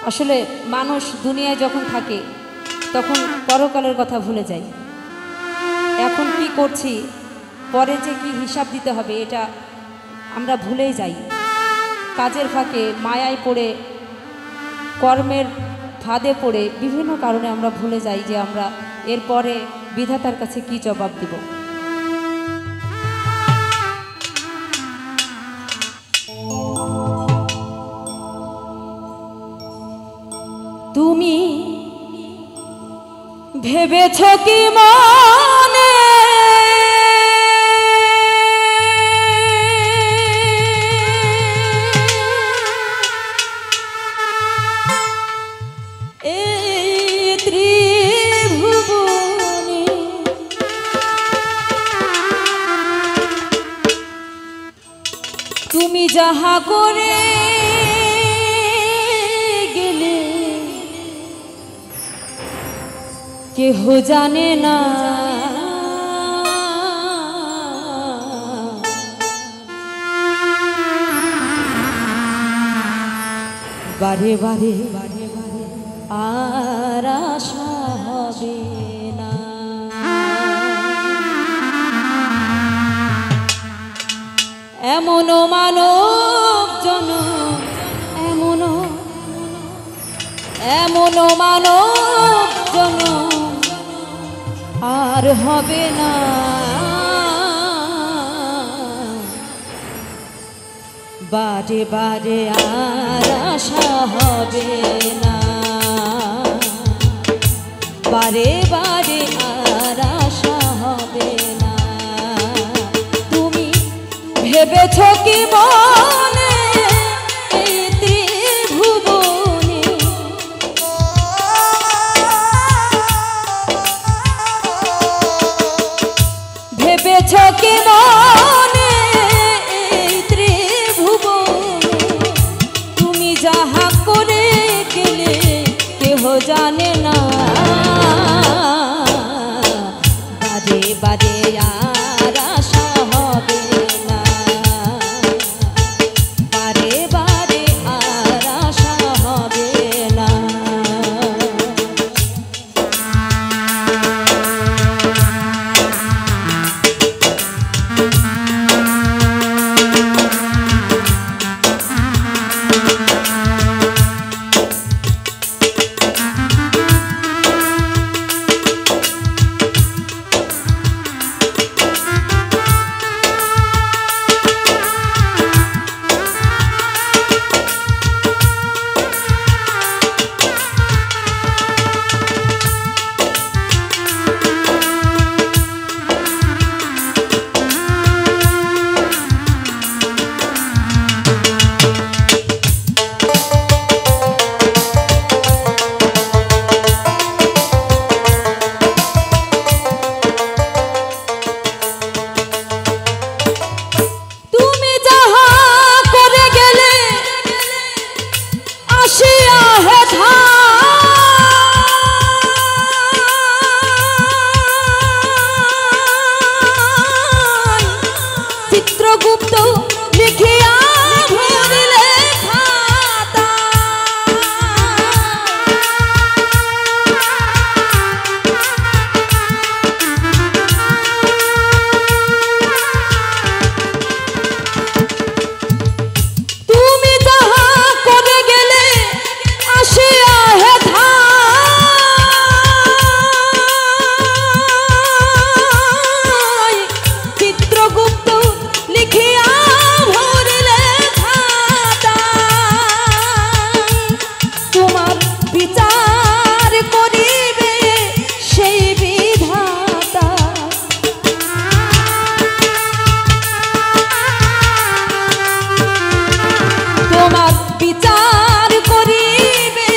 আসলে মানুষ দুনিয়ায় যখন থাকে তখন পরকালের কথা ভুলে যায়। এখন কি করছি, পরে যে কি হিসাব দিতে হবে এটা আমরা ভুলেই যাই। কাজের ফাঁকে মায়ায় পড়ে, কর্মের ফাঁদে পড়ে বিভিন্ন কারণে আমরা ভুলে যাই যে আমরা এরপরে বিধাতার কাছে কি জবাব দিব। তুমি ভেবেছ কি মনে এই ত্রিভুবনে তুমি যাহা করে গেলে কেহ জানে না, বারে বারে আর আশা হবে না। এমনও মানব জনম, এমনও মানব জনম আর হবে না। বারে বারে আর আশা হবে না, বারে বারে আর আশা হবে না। তুমি ভেবেছ কি মনে এই ত্রিভুবনে ভেবেছ কি মনে এই ত্রিভুবনে তুমি যাহা করে গেলে কেহ জানে না। বারে বারে আর আশা হবে না, বারে বারে আর আশা হবে না। চিত্রগুপ্ত লিখিয়া ভরিলে খাতা, তুমি যাহা করে গেলে আসিয়া হে ধাই। চিত্রগুপ্ত লিখিয়া ভরিলে খাতা, তোমার বিচার করিবে সেই বিধাতা। তোমার বিচার করিবে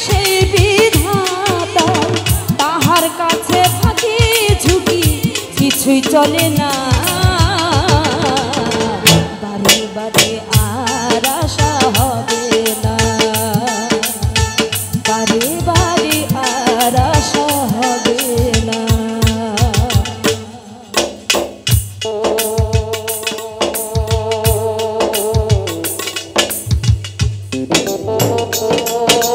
সেই বিধাতা। তাহার কাছে ফাঁকি ঝুঁকি কিছুই চলে না, বারে বারে আর আশা হবে না, বারে বারে আর আশা হবে না। Oh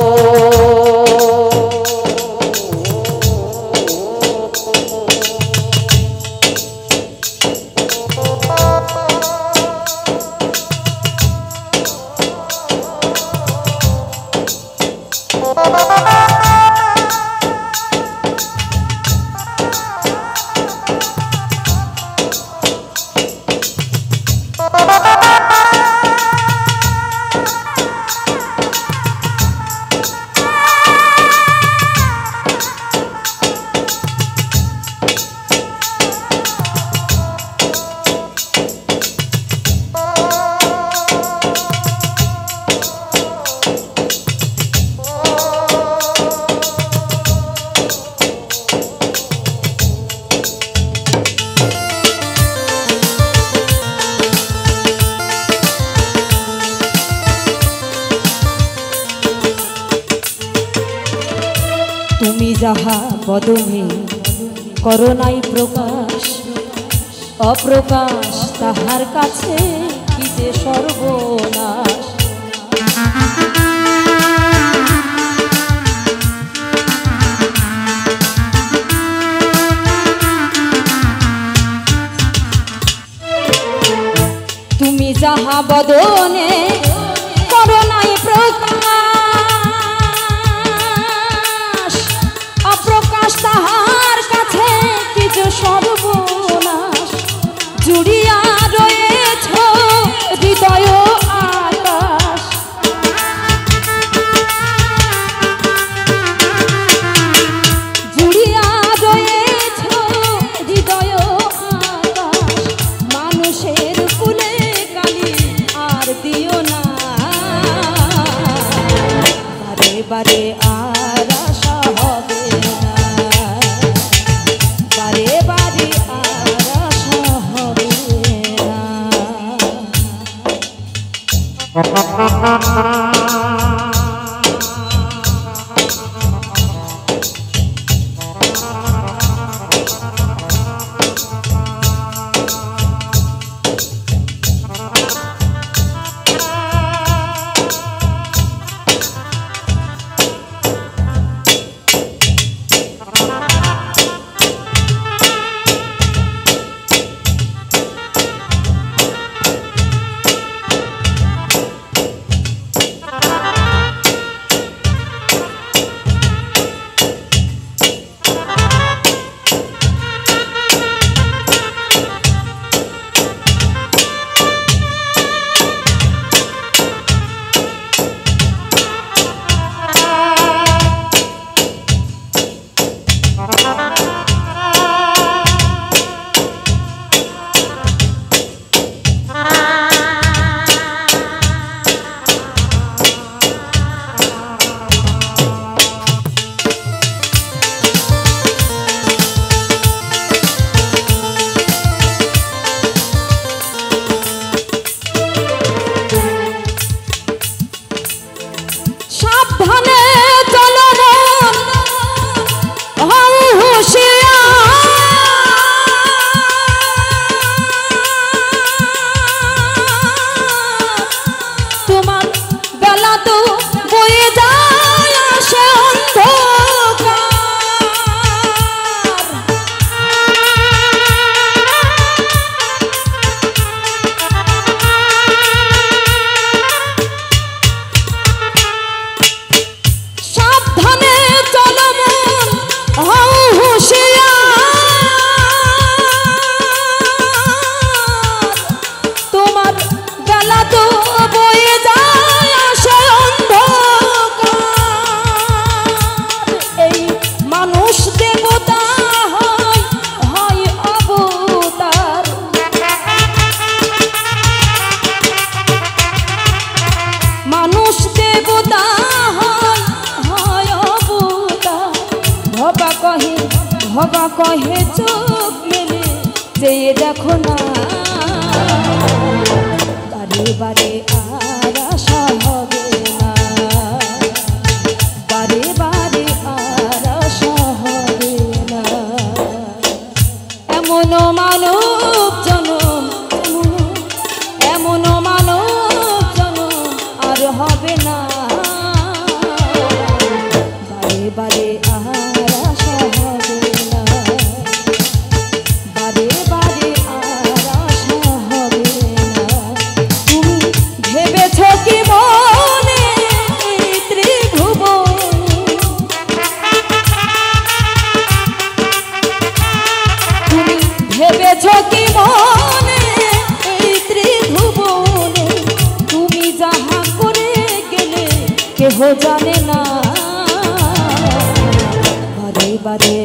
তুমি যাহা বদনে করো নাই প্রকাশ, অপ্রকাশ তাহার কাছে কি যে সর্বনাশ। তুমি যাহা বদনে করো নাই প্রকাশ, অপ্রকাশ তাহার কাছে কি যে সর্বনাশ। জুড়িয়া রয়েছ হৃদয় আকাশ, জুড়িয়া রয়েছ হৃদয় আকাশ। মানুষের ফুলে কালি আর দিও না, বারে বারে আর আশা হবে না, বারে বারে আর আশা হবে না। সাবধানে চলো মন, হও হুঁশিয়ার। তোমার বেলা তো বয়ে যায় আসে অন্ধকার। সাবধানে চলো মন, হও হুঁশিয়ার। তোমার বেলা তো বয়ে যায় আসে অন্ধকার। এই মানুষ দেবতা হয়, হয় অবতার। মানুষ দেবতা হয়, হয় অবতার। ভবা কহে চোখ মেলে চেয়ে দেখো না, বারে বারে আর আশা হবে না, বারে বারে আর আশা হবে না। এমন মানব জনম, এমন মানব জনম আর হবে না, বারে বারে আর আশা হবে না, বারে বারে আর আশা হবে না। তুমি ভেবেছ কি মনে ত্রিভুবনে, তুমি ভেবেছ কি মনে এই ত্রিভুবনে। তুমি যাহা করে গেলে কেহ জানে না, বারে বারে